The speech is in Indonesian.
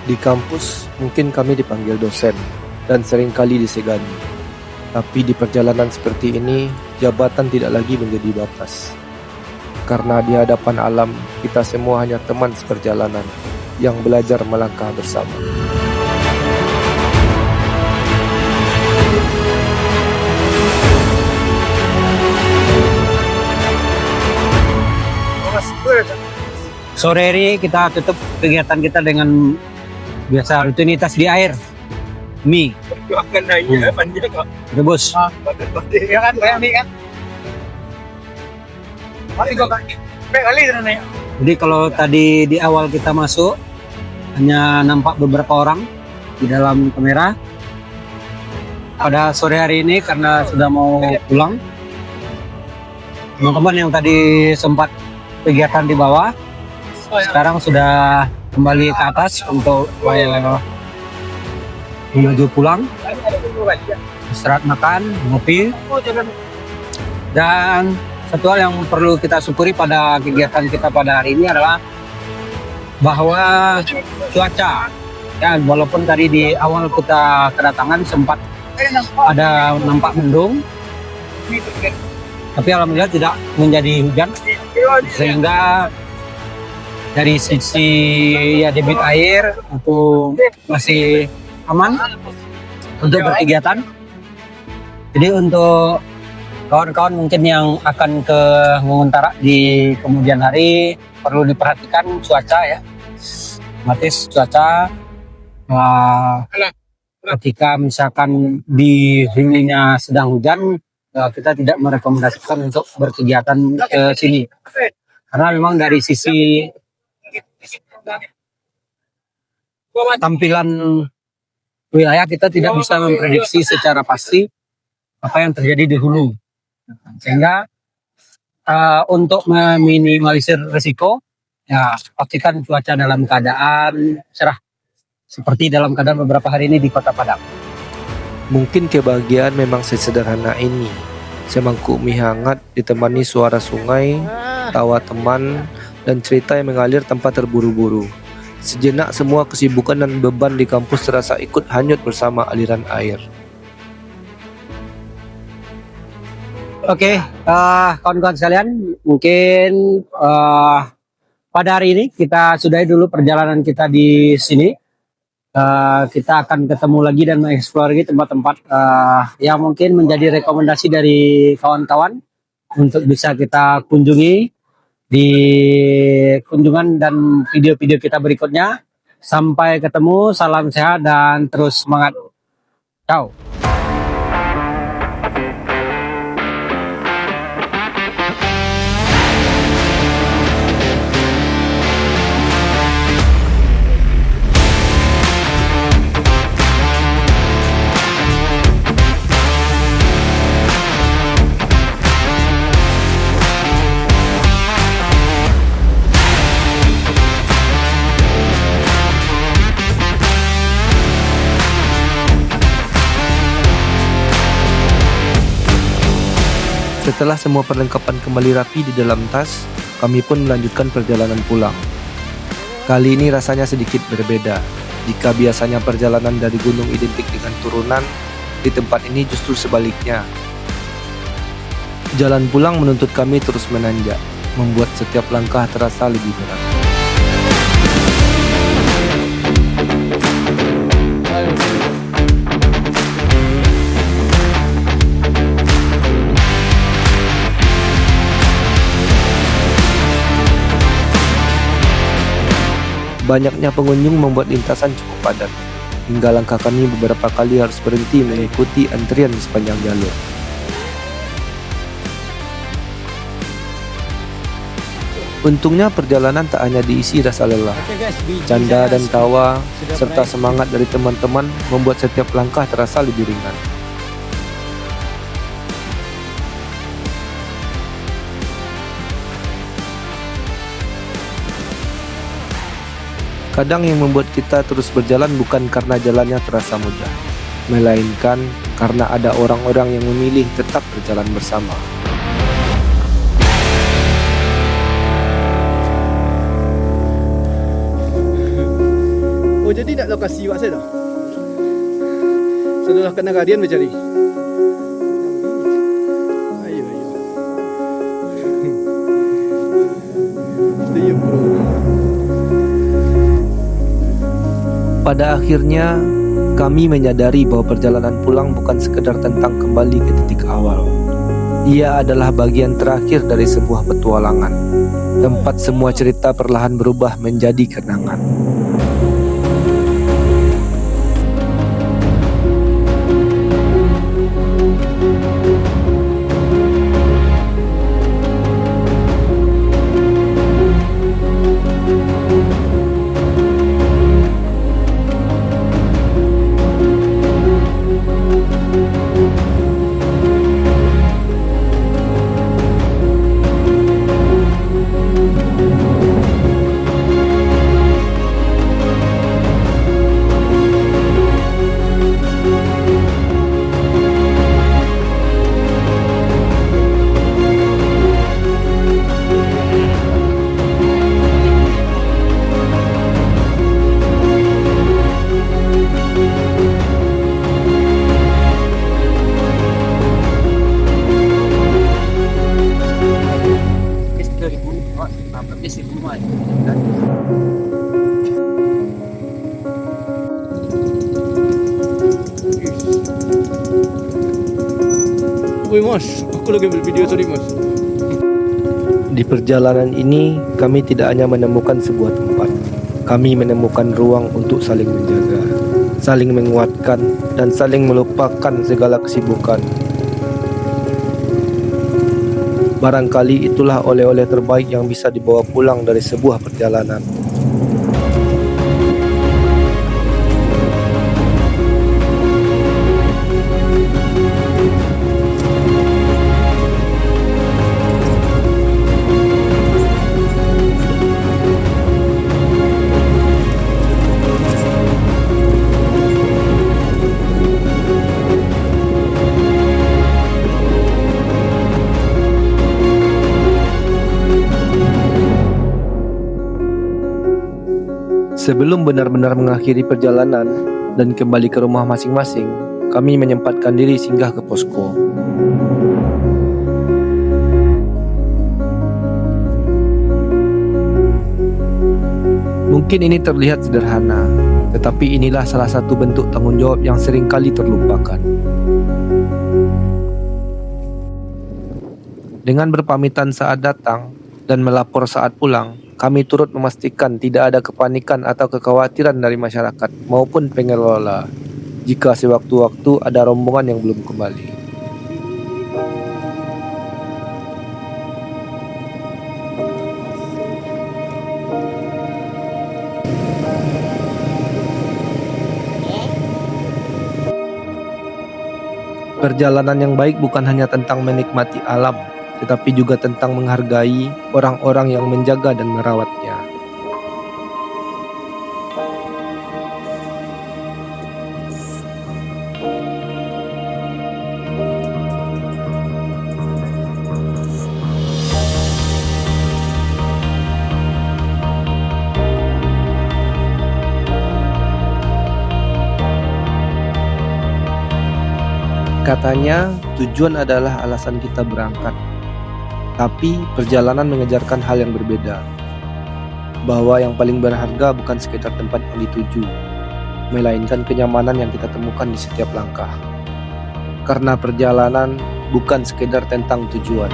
Di kampus, mungkin kami dipanggil dosen dan seringkali disegani. Tapi di perjalanan seperti ini, jabatan tidak lagi menjadi batas. Karena di hadapan alam, kita semua hanya teman seperjalanan yang belajar melangkah bersama. Sore hari kita tutup kegiatan kita dengan biasa rutinitas di air. Mie. Rebus. Ya kan, bayang nih kan. Jadi kalau tadi di awal kita masuk hanya nampak beberapa orang di dalam kamera. Pada sore hari ini karena sudah mau pulang, teman-teman yang tadi sempat kegiatan di bawah sekarang sudah kembali ke atas untuk menuju pulang, istirahat, makan, ngopi. Dan satu hal yang perlu kita syukuri pada kegiatan kita pada hari ini adalah bahwa cuaca, ya, walaupun tadi di awal kita kedatangan sempat ada nampak mendung, tapi alhamdulillah tidak menjadi hujan, sehingga dari sisi ya debit air itu masih aman untuk berkegiatan. Jadi untuk kawan-kawan mungkin yang akan ke Nguntara di kemudian hari perlu diperhatikan cuaca, ya, otomatis cuaca. Ketika misalkan di hulunya sedang hujan, kita tidak merekomendasikan untuk berkegiatan ke sini, karena memang dari sisi tampilan wilayah kita tidak bisa memprediksi secara pasti apa yang terjadi di hulu, sehingga untuk meminimalisir risiko, ya, pastikan cuaca dalam keadaan cerah seperti dalam keadaan beberapa hari ini di Kota Padang. Mungkin kebahagiaan memang sesederhana ini. Semangkuk mie hangat ditemani suara sungai, tawa teman, dan cerita yang mengalir tanpa terburu-buru. Sejenak semua kesibukan dan beban di kampus terasa ikut hanyut bersama aliran air. Oke, kawan-kawan sekalian, mungkin pada hari ini kita sudahi dulu perjalanan kita di sini. Kita akan ketemu lagi dan mengeksplor lagi tempat-tempat yang mungkin menjadi rekomendasi dari kawan-kawan untuk bisa kita kunjungi di kunjungan dan video-video kita berikutnya. Sampai ketemu, salam sehat dan terus semangat. Ciao. Setelah semua perlengkapan kembali rapi di dalam tas, kami pun melanjutkan perjalanan pulang. Kali ini rasanya sedikit berbeda. Jika biasanya perjalanan dari gunung identik dengan turunan, di tempat ini justru sebaliknya. Jalan pulang menuntut kami terus menanjak, membuat setiap langkah terasa lebih berat. Banyaknya pengunjung membuat lintasan cukup padat, hingga langkah kami beberapa kali harus berhenti mengikuti antrian di sepanjang jalur. Untungnya perjalanan tak hanya diisi rasa lelah, canda dan tawa, serta semangat dari teman-teman membuat setiap langkah terasa lebih ringan. Kadang yang membuat kita terus berjalan bukan karena jalannya terasa mudah, melainkan karena ada orang-orang yang memilih tetap berjalan bersama. jadi nak lokasi buat saya dah. Sudah kena Guardian bercari. Ayo. Stay bro. Pada akhirnya, kami menyadari bahwa perjalanan pulang bukan sekedar tentang kembali ke titik awal. Ia adalah bagian terakhir dari sebuah petualangan, tempat semua cerita perlahan berubah menjadi kenangan. Woi mas, aku lagi ambil video, sorry mas. Di perjalanan ini, kami tidak hanya menemukan sebuah tempat. Kami menemukan ruang untuk saling menjaga, saling menguatkan, dan saling melupakan segala kesibukan. Barangkali itulah oleh-oleh terbaik yang bisa dibawa pulang dari sebuah perjalanan. Sebelum benar-benar mengakhiri perjalanan dan kembali ke rumah masing-masing, kami menyempatkan diri singgah ke posko. Mungkin ini terlihat sederhana, tetapi inilah salah satu bentuk tanggung jawab yang seringkali terlupakan. Dengan berpamitan saat datang dan melapor saat pulang, kami turut memastikan tidak ada kepanikan atau kekhawatiran dari masyarakat maupun pengelola jika sewaktu-waktu ada rombongan yang belum kembali. Perjalanan yang baik bukan hanya tentang menikmati alam, tetapi juga tentang menghargai orang-orang yang menjaga dan merawatnya. Katanya, tujuan adalah alasan kita berangkat. Tapi perjalanan mengejarkan hal yang berbeda. Bahwa yang paling berharga bukan sekedar tempat yang dituju, melainkan kenyamanan yang kita temukan di setiap langkah. Karena perjalanan bukan sekedar tentang tujuan,